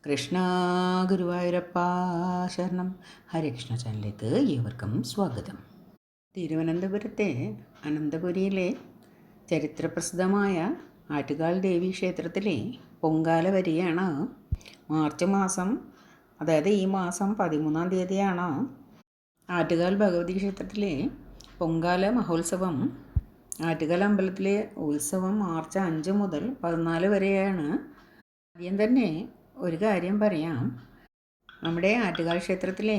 കൃഷ്ണ ഗുരുവായൂരപ്പ ശരണം. ഹരകൃഷ്ണ ചാനലിലേക്ക് ഏവർക്കും സ്വാഗതം. തിരുവനന്തപുരത്തെ അനന്തപുരിയിലെ ചരിത്രപ്രസിദ്ധമായ ആറ്റുകാൽ ദേവി ക്ഷേത്രത്തിലെ പൊങ്കാല വരികയാണ്. മാർച്ച് മാസം, അതായത് ഈ മാസം 13-ാം തീയതിയാണ് ആറ്റുകാൽ ഭഗവതി ക്ഷേത്രത്തിലെ പൊങ്കാല മഹോത്സവം. ആറ്റുകാൽ അമ്പലത്തിലെ ഉത്സവം മാർച്ച് 5 മുതൽ 14 വരെയാണ്. ആദ്യം തന്നെ ഒരു കാര്യം പറയാം. നമ്മുടെ ആറ്റുകാൽ ക്ഷേത്രത്തിലെ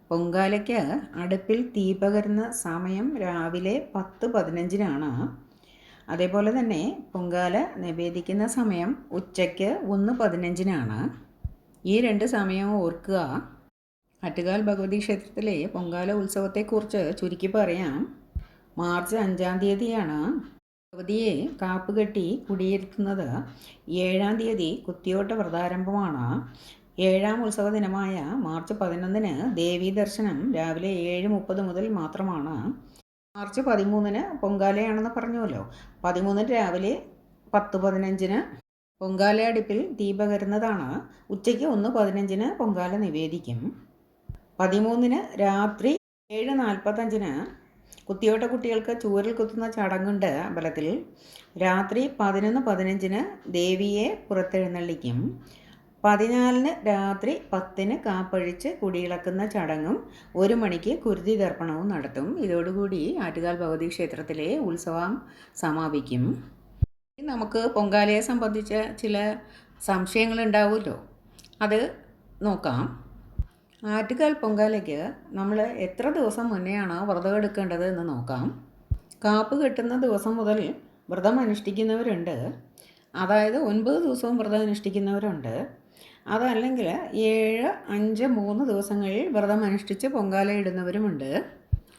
പൊങ്കാലയ്ക്ക് അടുപ്പിൽ തീ പകരുന്ന സമയം രാവിലെ 10:15-നാണ്. അതേപോലെ തന്നെ പൊങ്കാല നിവേദിക്കുന്ന സമയം ഉച്ചയ്ക്ക് 1:15-നാണ്. ഈ രണ്ട് സമയവും ഓർക്കുക. ആറ്റുകാൽ ഭഗവതി ക്ഷേത്രത്തിലെ പൊങ്കാല ഉത്സവത്തെക്കുറിച്ച് ചുരുക്കി പറയാം. മാർച്ച് 5-ാം തീയതിയാണ് ഭഗവതിയെ കാപ്പുകെട്ടി കുടിയിരുത്തുന്നത്. 7-ാം തീയതി കുത്തിയോട്ട വ്രതാരംഭമാണ്. 7-ാം ഉത്സവ ദിനമായ മാർച്ച് 11-ന് ദേവീ ദർശനം രാവിലെ 7:30 മുതൽ മാത്രമാണ്. മാർച്ച് 13-ന് പൊങ്കാലയാണെന്ന് പറഞ്ഞുവല്ലോ. 13-ന് രാവിലെ 10:15-ന് പൊങ്കാല അടുപ്പിൽ തീ പകരുന്നതാണ്. ഉച്ചയ്ക്ക് 1:15-ന് പൊങ്കാല നിവേദിക്കും. 13-ന് രാത്രി 7:45-ന് കുത്തിയോട്ട കുട്ടികൾക്ക് ചൂരൽ കുത്തുന്ന ചടങ്ങുണ്ട് അമ്പലത്തിൽ. രാത്രി 11:15-ന് ദേവിയെ പുറത്തെഴുന്നള്ളിക്കും. 14-ന് രാത്രി 10-ന് കാപ്പഴിച്ച് കുടിയിളക്കുന്ന ചടങ്ങും 1 മണിക്ക് കുരുതി ദർപ്പണവും നടത്തും. ഇതോടുകൂടി ആറ്റുകാൽ ഭഗവതി ക്ഷേത്രത്തിലെ ഉത്സവം സമാപിക്കും. നമുക്ക് പൊങ്കാലയെ സംബന്ധിച്ച ചില സംശയങ്ങളുണ്ടാവുമല്ലോ, അത് നോക്കാം. ആറ്റുകാൽ പൊങ്കാലയ്ക്ക് നമ്മൾ എത്ര ദിവസം മുന്നെയാണ് വ്രതം എടുക്കേണ്ടത് എന്ന് നോക്കാം. കാപ്പ് കെട്ടുന്ന ദിവസം മുതൽ വ്രതം അനുഷ്ഠിക്കുന്നവരുണ്ട്. അതായത് 9 ദിവസവും വ്രതം അനുഷ്ഠിക്കുന്നവരുണ്ട്. അതല്ലെങ്കിൽ 7, 5, 3 ദിവസങ്ങളിൽ വ്രതം അനുഷ്ഠിച്ച് പൊങ്കാല ഇടുന്നവരുമുണ്ട്.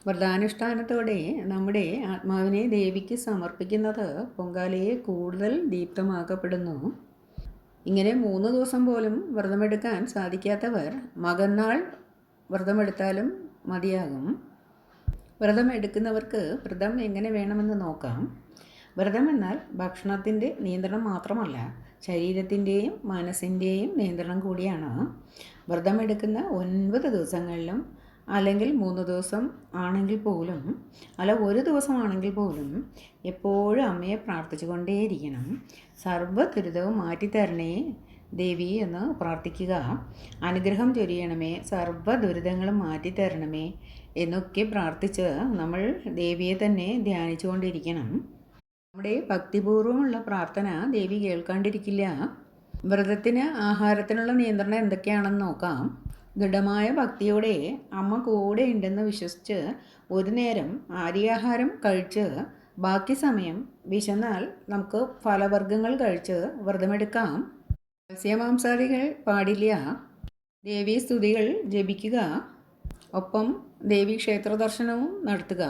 വ്രതാനുഷ്ഠാനത്തോടെ നമ്മുടെ ആത്മാവിനെ ദേവിക്ക് സമർപ്പിക്കുന്നത് പൊങ്കാലയെ കൂടുതൽ ദീപ്തമാക്കപ്പെടുന്നു. ഇങ്ങനെ 3 ദിവസം പോലും വ്രതമെടുക്കാൻ സാധിക്കാത്തവർ മകന്നാൾ വ്രതമെടുത്താലും മതിയാകും. വ്രതമെടുക്കുന്നവർക്ക് വ്രതം എങ്ങനെ വേണമെന്ന് നോക്കാം. വ്രതം എന്നാൽ ഭക്ഷണത്തിൻ്റെ നിയന്ത്രണം മാത്രമല്ല, ശരീരത്തിൻ്റെയും മനസ്സിൻ്റെയും നിയന്ത്രണം കൂടിയാണ്. വ്രതമെടുക്കുന്ന 9 ദിവസങ്ങളിലും, അല്ലെങ്കിൽ 3 ദിവസം ആണെങ്കിൽ പോലും, അല്ല 1 ദിവസമാണെങ്കിൽ പോലും എപ്പോഴും അമ്മയെ പ്രാർത്ഥിച്ചു കൊണ്ടേയിരിക്കണം. സർവ്വ ദുരിതവും മാറ്റിത്തരണേ ദേവി എന്ന് പ്രാർത്ഥിക്കുക. അനുഗ്രഹം ചൊരിയണമേ, സർവ്വ ദുരിതങ്ങളും മാറ്റിത്തരണമേ എന്നൊക്കെ പ്രാർത്ഥിച്ച് നമ്മൾ ദേവിയെ തന്നെ ധ്യാനിച്ചുകൊണ്ടിരിക്കണം. നമ്മുടെ ഭക്തിപൂർവ്വമുള്ള പ്രാർത്ഥന ദേവി കേൾക്കാണ്ടിരിക്കില്ല. വ്രതത്തിന് ആഹാരത്തിനുള്ള നിയന്ത്രണം എന്തൊക്കെയാണെന്ന് നോക്കാം. ദൃഢമായ ഭക്തിയോടെ അമ്മ കൂടെ ഉണ്ടെന്ന് വിശ്വസിച്ച് ഒരു നേരം ആര്യാഹാരം കഴിച്ച് ബാക്കി സമയം വിശന്നാൽ നമുക്ക് ഫലവർഗ്ഗങ്ങൾ കഴിച്ച് വ്രതമെടുക്കാം. മത്സ്യമാംസാദികൾ പാടില്ല. ദേവീ സ്തുതികൾ ജപിക്കുക. ഒപ്പം ദേവീ ക്ഷേത്ര ദർശനവും നടത്തുക.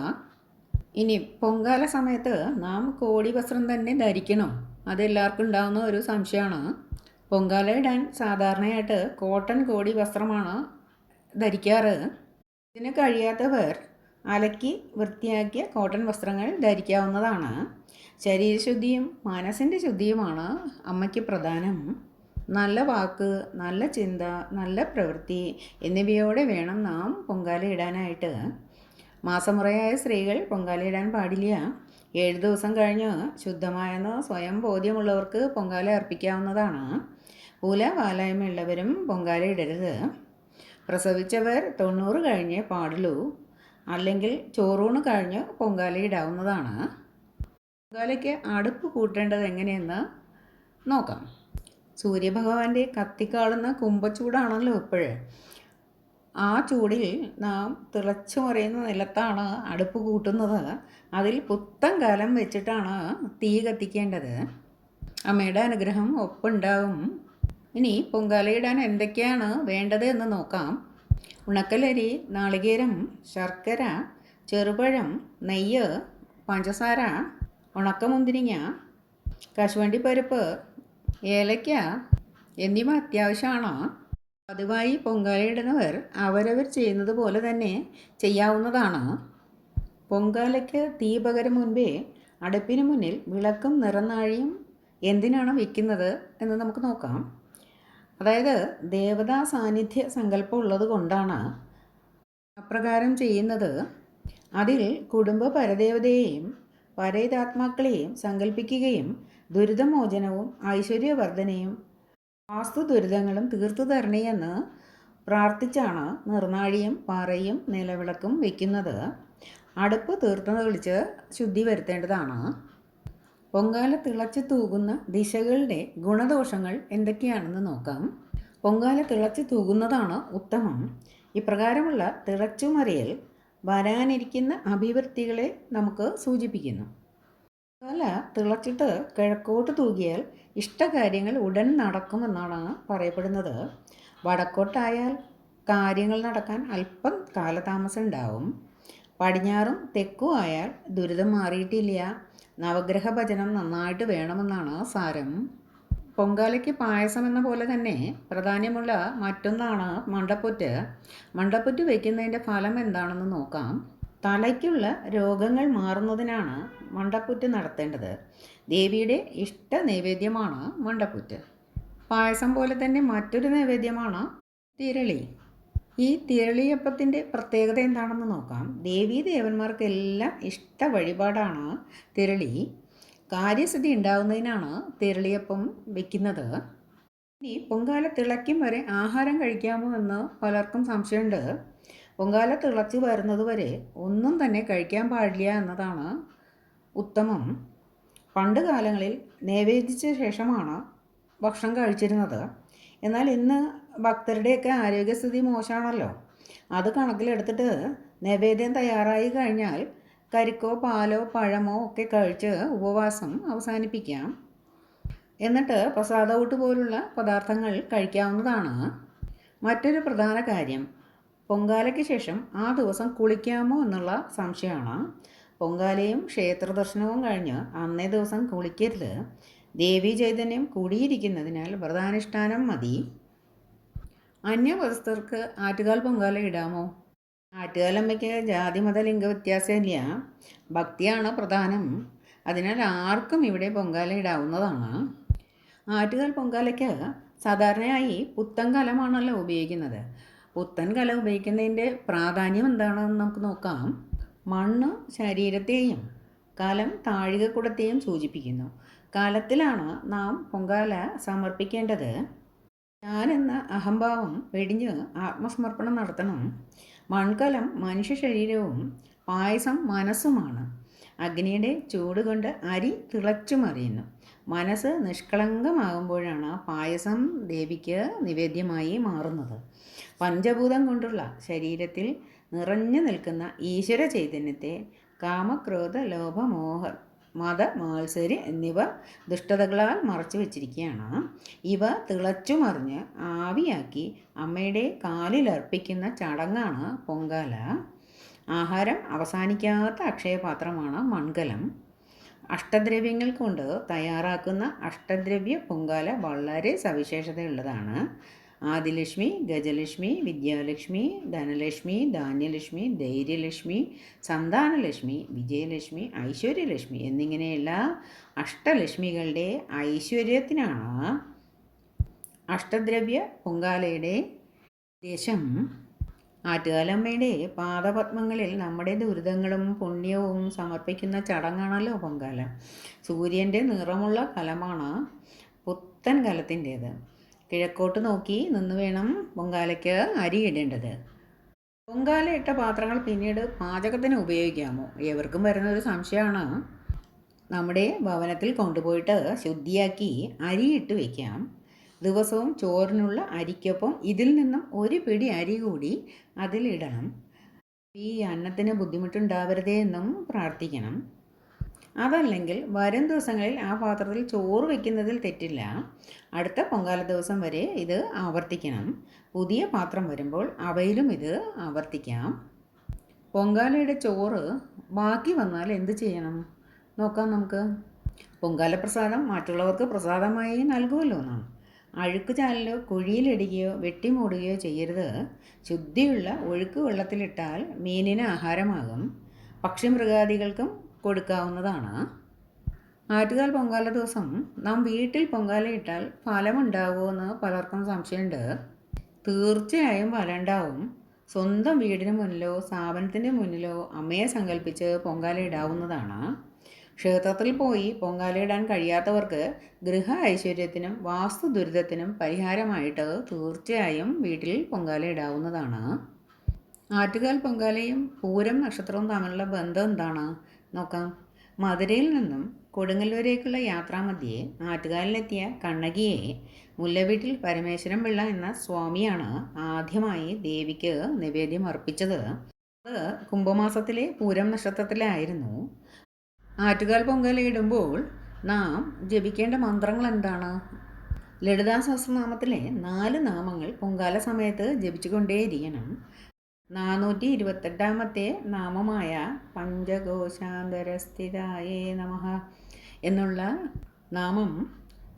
ഇനി പൊങ്കാല സമയത്ത് നാം കോടി വസ്ത്രം തന്നെ ധരിക്കണോ? അതെല്ലാവർക്കും ഉണ്ടാകുന്ന ഒരു സംശയമാണ്. പൊങ്കാല ഇടാൻ സാധാരണയായിട്ട് കോട്ടൺ കോടി വസ്ത്രമാണ് ധരിക്കാറ്. ഇതിന് കഴിയാത്തവർ അലക്കി വൃത്തിയാക്കിയ കോട്ടൺ വസ്ത്രങ്ങൾ ധരിക്കാവുന്നതാണ്. ശരീരശുദ്ധിയും മനസ്സിൻ്റെ ശുദ്ധിയുമാണ് അമ്മയ്ക്ക് പ്രധാനം. നല്ല വാക്ക്, നല്ല ചിന്ത, നല്ല പ്രവൃത്തി എന്നിവയോടെ വേണം നാം പൊങ്കാല ഇടാനായിട്ട്. മാസമുറയായ സ്ത്രീകൾ പൊങ്കാല ഇടാൻ പാടില്ല. 7 ദിവസം കഴിഞ്ഞ് ശുദ്ധമായെന്ന് സ്വയം ബോധ്യമുള്ളവർക്ക് പൊങ്കാല അർപ്പിക്കാവുന്നതാണ്. പൂല വാലായ്മയുള്ളവരും പൊങ്കാല ഇടരുത്. പ്രസവിച്ചവർ 90 കഴിഞ്ഞേ പാടുള്ളൂ. അല്ലെങ്കിൽ ചോറൂണ് കഴിഞ്ഞ് പൊങ്കാല ഇടാവുന്നതാണ്. പൊങ്കാലയ്ക്ക് അടുപ്പ് കൂട്ടേണ്ടത് എങ്ങനെയെന്ന് നോക്കാം. സൂര്യഭഗവാന്റെ കത്തിക്കാളുന്ന കുംഭച്ചൂടാണല്ലോ ഇപ്പോഴ്. ആ ചൂടിൽ നാം തിളച്ചു മറിയുന്ന നിലത്താണ് അടുപ്പ് കൂട്ടുന്നത്. അതിൽ പുത്തൻ കലം വെച്ചിട്ടാണ് തീ കത്തിക്കേണ്ടത്. അമ്മയുടെ അനുഗ്രഹം ഒപ്പുണ്ടാകും. ഇനി പൊങ്കാലയിടാൻ എന്തൊക്കെയാണ് വേണ്ടത് എന്ന് നോക്കാം. ഉണക്കലരി, നാളികേരം, ശർക്കര, ചെറുപഴം, നെയ്യ്, പഞ്ചസാര, ഉണക്കമുന്തിരിങ്ങ, കശുവണ്ടി പരിപ്പ്, ഏലയ്ക്ക എന്നിവ അത്യാവശ്യമാണ്. പതിവായി പൊങ്കാലയിടുന്നവർ അവരവർ ചെയ്യുന്നത് പോലെ തന്നെ ചെയ്യാവുന്നതാണ്. പൊങ്കാലയ്ക്ക് തീ പകരും മുൻപേ അടുപ്പിന് മുന്നിൽ വിളക്കും നിറനാഴിയും എന്തിനാണ് വയ്ക്കുന്നത് എന്ന് നമുക്ക് നോക്കാം. അതായത് ദേവതാ സാന്നിധ്യ സങ്കല്പം ഉള്ളത് കൊണ്ടാണ് അപ്രകാരം ചെയ്യുന്നത്. അതിൽ കുടുംബ പരദേവതയെയും പരേതാത്മാക്കളെയും സങ്കല്പിക്കുകയും ദുരിതമോചനവും ഐശ്വര്യവർദ്ധനയും വാസ്തു ദുരിതങ്ങളും തീർത്തു തരണേയെന്ന് പ്രാർത്ഥിച്ചാണ് നിർനാഴിയും പാറയും നിലവിളക്കും വയ്ക്കുന്നത്. അടുപ്പ് തീർത്ത് തെളിച്ച് ശുദ്ധി വരുത്തേണ്ടതാണ്. പൊങ്കാല തിളച്ച് തൂകുന്ന ദിശകളുടെ ഗുണദോഷങ്ങൾ എന്തൊക്കെയാണെന്ന് നോക്കാം. പൊങ്കാല തിളച്ച് തൂകുന്നതാണ് ഉത്തമം. ഇപ്രകാരമുള്ള തിളച്ചുമറിയൽ വരാനിരിക്കുന്ന അഭിവൃദ്ധികളെ നമുക്ക് സൂചിപ്പിക്കുന്നു. പൊങ്കാല തിളച്ചിട്ട് കിഴക്കോട്ട് തൂകിയാൽ ഇഷ്ടകാര്യങ്ങൾ ഉടൻ നടക്കുമെന്നാണ് പറയപ്പെടുന്നത്. വടക്കോട്ടായാൽ കാര്യങ്ങൾ നടക്കാൻ അല്പം കാലതാമസം ഉണ്ടാവും. പടിഞ്ഞാറും തെക്കും ആയാൽ ദുരിതം മാറിയിട്ടില്ല. നവഗ്രഹ ഭജനം നന്നായിട്ട് വേണമെന്നാണ് സാരം. പൊങ്കാലയ്ക്ക് പായസം എന്ന പോലെ തന്നെ പ്രാധാന്യമുള്ള മറ്റൊന്നാണ് മണ്ടപ്പുറ്റ്. മണ്ടപ്പുറ്റ് വയ്ക്കുന്നതിൻ്റെ ഫലം എന്താണെന്ന് നോക്കാം. തലയ്ക്കുള്ള രോഗങ്ങൾ മാറുന്നതിനാണ് മണ്ടപ്പുറ്റ് നടത്തേണ്ടത്. ദേവിയുടെ ഇഷ്ട നൈവേദ്യമാണ് മണ്ടപ്പുറ്റ്. പായസം പോലെ തന്നെ മറ്റൊരു നൈവേദ്യമാണ് തിരളി. ഈ തിരളിയപ്പത്തിൻ്റെ പ്രത്യേകത എന്താണെന്ന് നോക്കാം. ദേവീ ദേവന്മാർക്കെല്ലാം ഇഷ്ട വഴിപാടാണ് തിരളി. കാര്യസിദ്ധി ഉണ്ടാകുന്നതിനാണ് തിരളിയപ്പം വയ്ക്കുന്നത്. ഇനി പൊങ്കാല തിളയ്ക്കും വരെ ആഹാരം കഴിക്കാമോ എന്ന് പലർക്കും സംശയമുണ്ട്. പൊങ്കാല തിളച്ച് വരുന്നത് വരെ ഒന്നും തന്നെ കഴിക്കാൻ പാടില്ല എന്നതാണ് ഉത്തമം. പണ്ട് കാലങ്ങളിൽ നൈവേദ്യിച്ച ശേഷമാണ് ഭക്ഷണം കഴിച്ചിരുന്നത്. എന്നാൽ ഇന്ന് ഭക്തരുടെയൊക്കെ ആരോഗ്യസ്ഥിതി മോശമാണല്ലോ. അത് കണക്കിലെടുത്തിട്ട് നൈവേദ്യം തയ്യാറായി കഴിഞ്ഞാൽ കരിക്കോ പാലോ പഴമോ ഒക്കെ കഴിച്ച് ഉപവാസം അവസാനിപ്പിക്കാം. എന്നിട്ട് പ്രസാദഊട്ട് പോലുള്ള പദാർത്ഥങ്ങൾ കഴിക്കാവുന്നതാണ്. മറ്റൊരു പ്രധാന കാര്യം, പൊങ്കാലയ്ക്ക് ശേഷം ആ ദിവസം കുളിക്കാമോ എന്നുള്ള സംശയമാണ്. പൊങ്കാലയും ക്ഷേത്ര ദർശനവും കഴിഞ്ഞ് അന്നേ ദിവസം കുളിക്കരുത്. ദേവീ ചൈതന്യം കൂടിയിരിക്കുന്നതിനാൽ വ്രതാനുഷ്ഠാനം മതി. അന്യമതസ്ഥർക്ക് ആറ്റുകാൽ പൊങ്കാല ഇടാമോ? ആറ്റുകാലമ്മയ്ക്ക് ജാതി മത ലിംഗ വ്യത്യാസമില്ല. ഭക്തിയാണ് പ്രധാനം. അതിനാൽ ആർക്കും ഇവിടെ പൊങ്കാല ഇടാവുന്നതാണ്. ആറ്റുകാൽ പൊങ്കാലയ്ക്ക് സാധാരണയായി പുത്തൻ കലമാണല്ലോ ഉപയോഗിക്കുന്നത്. പുത്തൻ കല ഉപയോഗിക്കുന്നതിൻ്റെ പ്രാധാന്യം എന്താണെന്ന് നമുക്ക് നോക്കാം. മണ്ണ് ശരീരത്തെയും കലം താഴികക്കുടത്തെയും സൂചിപ്പിക്കുന്നു. കലത്തിലാണ് നാം പൊങ്കാല സമർപ്പിക്കേണ്ടത്. ഞാനെന്ന അഹംഭാവം വെടിഞ്ഞ് ആത്മസമർപ്പണം നടത്തണം. മൺകലം മനുഷ്യ ശരീരവും പായസം മനസ്സുമാണ്. അഗ്നിയുടെ ചൂട് കൊണ്ട് അരി തിളച്ചു മറിയുന്നു. മനസ്സ് നിഷ്കളങ്കമാകുമ്പോഴാണ് പായസം ദേവിക്ക് നിവേദ്യമായി മാറുന്നത്. പഞ്ചഭൂതം കൊണ്ടുള്ള ശരീരത്തിൽ നിറഞ്ഞു നിൽക്കുന്ന ഈശ്വര ചൈതന്യത്തെ കാമക്രോധ ലോഭമോഹ മത മാത്സര്യ എന്നിവ ദുഷ്ടതകളാൽ മറച്ചു വച്ചിരിക്കുകയാണ്. ഇവ തിളച്ചു മറിഞ്ഞ് ആവിയാക്കി അമ്മയുടെ കാലിലർപ്പിക്കുന്ന ചടങ്ങാണ് പൊങ്കാല. ആഹാരം അവസാനിക്കാത്ത അക്ഷയപാത്രമാണ് മൺകലം. അഷ്ടദ്രവ്യങ്ങൾ കൊണ്ട് തയ്യാറാക്കുന്ന അഷ്ടദ്രവ്യ പൊങ്കാല വളരെ സവിശേഷതയുള്ളതാണ്. ആദിലക്ഷ്മി, ഗജലക്ഷ്മി, വിദ്യാലക്ഷ്മി, ധനലക്ഷ്മി, ധാന്യലക്ഷ്മി, ധൈര്യലക്ഷ്മി, സന്താനലക്ഷ്മി, വിജയലക്ഷ്മി, ഐശ്വര്യലക്ഷ്മി എന്നിങ്ങനെയുള്ള അഷ്ടലക്ഷ്മികളുടെ ഐശ്വര്യത്തിനാണ് അഷ്ടദ്രവ്യ പൊങ്കാലയുടെ ഉദ്ദേശം. ആറ്റുകാലമ്മയുടെ പാദപത്മങ്ങളിൽ നമ്മുടെ ദുരിതങ്ങളും പുണ്യവും സമർപ്പിക്കുന്ന ചടങ്ങാണല്ലോ പൊങ്കാല. സൂര്യൻ്റെ നിറമുള്ള കലമാണ് പുത്തൻ കലത്തിൻ്റേത്. കിഴക്കോട്ട് നോക്കി നിന്ന് വേണം പൊങ്കാലയ്ക്ക് അരി ഇടേണ്ടത്. പൊങ്കാല ഇട്ട പാത്രങ്ങൾ പിന്നീട് പാചകത്തിന് ഉപയോഗിക്കാമോ? ഏവർക്കും വരുന്നൊരു സംശയമാണ്. നമ്മുടെ ഭവനത്തിൽ കൊണ്ടുപോയിട്ട് ശുദ്ധിയാക്കി അരിയിട്ട് വയ്ക്കാം. ദിവസവും ചോറിനുള്ള അരിക്കൊപ്പം ഇതിൽ നിന്നും ഒരു പിടി അരി കൂടി അതിലിടണം. ഈ അന്നത്തിന് ബുദ്ധിമുട്ടുണ്ടാവരുതേ എന്നും പ്രാർത്ഥിക്കണം. അതല്ലെങ്കിൽ വരും ദിവസങ്ങളിൽ ആ പാത്രത്തിൽ ചോറ് വയ്ക്കുന്നതിൽ തെറ്റില്ല. അടുത്ത പൊങ്കാല ദിവസം വരെ ഇത് ആവർത്തിക്കണം. പുതിയ പാത്രം വരുമ്പോൾ അവയിലും ഇത് ആവർത്തിക്കാം. പൊങ്കാലയുടെ ചോറ് ബാക്കി വന്നാൽ എന്ത് ചെയ്യണം നോക്കാം നമുക്ക്. പൊങ്കാല പ്രസാദം മറ്റുള്ളവർക്ക് പ്രസാദമായി നൽകുമല്ലോ നാം. അഴുക്ക് ചാലിലോ കുഴിയിലിടുകയോ വെട്ടിമൂടുകയോ ചെയ്യരുത്. ശുദ്ധിയുള്ള ഒഴുക്ക് വെള്ളത്തിലിട്ടാൽ മീനിന് ആഹാരമാകും. പക്ഷിമൃഗാദികൾക്കും കൊടുക്കാവുന്നതാണ്. ആറ്റുകാൽ പൊങ്കാല ദിവസം നാം വീട്ടിൽ പൊങ്കാലയിട്ടാൽ ഫലമുണ്ടാവുമോ എന്ന് പലർക്കും സംശയമുണ്ട്. തീർച്ചയായും ഫലമുണ്ടാവും. സ്വന്തം വീടിന് മുന്നിലോ സ്ഥാപനത്തിൻ്റെ മുന്നിലോ അമ്മയെ സങ്കല്പിച്ച് പൊങ്കാല ഇടാവുന്നതാണ്. ക്ഷേത്രത്തിൽ പോയി പൊങ്കാലയിടാൻ കഴിയാത്തവർക്ക് ഗൃഹ ഐശ്വര്യത്തിനും വാസ്തു ദുരിതത്തിനും പരിഹാരമായിട്ട് തീർച്ചയായും വീട്ടിൽ പൊങ്കാല ഇടാവുന്നതാണ്. ആറ്റുകാൽ പൊങ്കാലയും പൂരം നക്ഷത്രവും തമ്മിലുള്ള ബന്ധം എന്താണ് നോക്കാം. മധുരയിൽ നിന്നും കൊടുങ്ങല്ലൂരേക്കുള്ള യാത്രാമധ്യേ ആറ്റുകാലിലെത്തിയ കണ്ണകിയെ മുല്ലവീട്ടിൽ പരമേശ്വരൻ പിള്ള എന്ന സ്വാമിയാണ് ആദ്യമായി ദേവിക്ക് നിവേദ്യം അർപ്പിച്ചത്. അത് കുംഭമാസത്തിലെ പൂരം നക്ഷത്രത്തിലായിരുന്നു. ആറ്റുകാൽ പൊങ്കാല ഇടുമ്പോൾ നാം ജപിക്കേണ്ട മന്ത്രങ്ങൾ എന്താണ്? ലളിതാ സഹസ്രനാമത്തിലെ 4 നാമങ്ങൾ പൊങ്കാല സമയത്ത് ജപിച്ചുകൊണ്ടേയിരിക്കണം. 428ാമത്തെ നാമമായ പഞ്ചകോശാന്തരസ്ഥിതായേ നമഃ എന്നുള്ള നാമം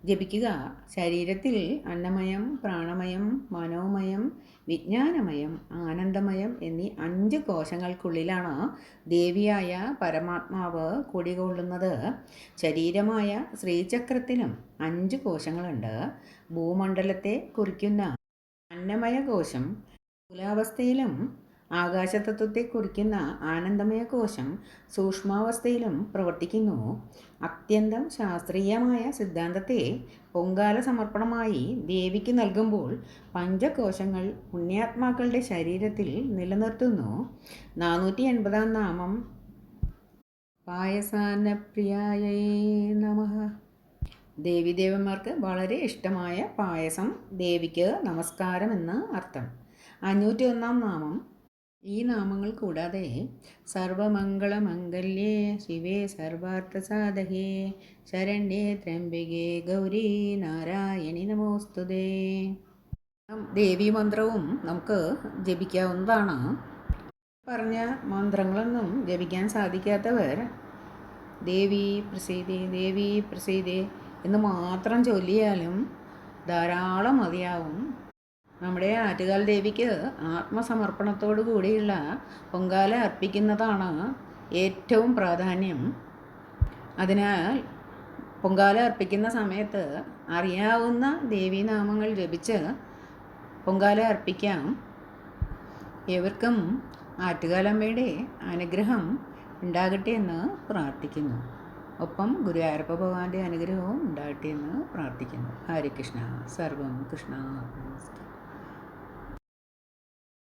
ജപിക്കുക ശരീരത്തിൽ അന്നമയം, പ്രാണമയം, മനോമയം, വിജ്ഞാനമയം, ആനന്ദമയം എന്നീ 5 കോശങ്ങൾക്കുള്ളിലാണ് ദേവിയായ പരമാത്മാവ് കുടികൊള്ളുന്നത്. ശരീരമായ ശ്രീചക്രത്തിനും 5 കോശങ്ങളുണ്ട്. ഭൂമണ്ഡലത്തെ കുറിക്കുന്ന അന്നമയ കോശം സ്ഥൂലാവസ്ഥയിലും ആകാശതത്വത്തെ കുറിക്കുന്ന ആനന്ദമയ കോശം സൂക്ഷ്മാവസ്ഥയിലും പ്രവർത്തിക്കുന്നു. അത്യന്തം ശാസ്ത്രീയമായ സിദ്ധാന്തത്തെ പൊങ്കാല സമർപ്പണമായി ദേവിക്ക് നൽകുമ്പോൾ പഞ്ചകോശങ്ങൾ പുണ്യാത്മാക്കളുടെ ശരീരത്തിൽ നിലനിർത്തുന്നു. 480ാം നാമം പായസാന്നപ്രിയായേ നമഃ. ദേവീദേവന്മാർക്ക് വളരെ ഇഷ്ടമായ പായസം ദേവിക്ക് നമസ്കാരം എന്ന് അർത്ഥം. 501ാം നാമം. ഈ നാമങ്ങൾ കൂടാതെ സർവമംഗളമംഗല്യേ ശിവേ സർവാർത്ഥസാധകേ ശരണ്യേ ത്രയംബകേ ഗൗരി നാരായണി നമോസ്തുതേ. ദേവീ മന്ത്രവും നമുക്ക് ജപിക്കാവുന്നതാണ്. പറഞ്ഞ മന്ത്രങ്ങളൊന്നും ജപിക്കാൻ സാധിക്കാത്തവർ ദേവി പ്രസീദേ എന്ന് മാത്രം ചൊല്ലിയാലും ധാരാളം മതിയാവും. നമ്മുടെ ആറ്റുകാൽ ദേവിക്ക് ആത്മസമർപ്പണത്തോടു കൂടിയുള്ള പൊങ്കാല അർപ്പിക്കുന്നതാണ് ഏറ്റവും പ്രാധാന്യം. അതിനാൽ പൊങ്കാല അർപ്പിക്കുന്ന സമയത്ത് അറിയാവുന്ന ദേവീനാമങ്ങൾ ജപിച്ച് പൊങ്കാല അർപ്പിക്കാം. ഏവർക്കും ആറ്റുകാലമ്മയുടെ അനുഗ്രഹം ഉണ്ടാകട്ടെ എന്ന് പ്രാർത്ഥിക്കുന്നു. ഒപ്പം ഗുരുവായൂരപ്പ ഭഗവാന്റെ അനുഗ്രഹവും ഉണ്ടാകട്ടെ എന്ന് പ്രാർത്ഥിക്കുന്നു. ഹരേ കൃഷ്ണ. സർവം കൃഷ്ണ.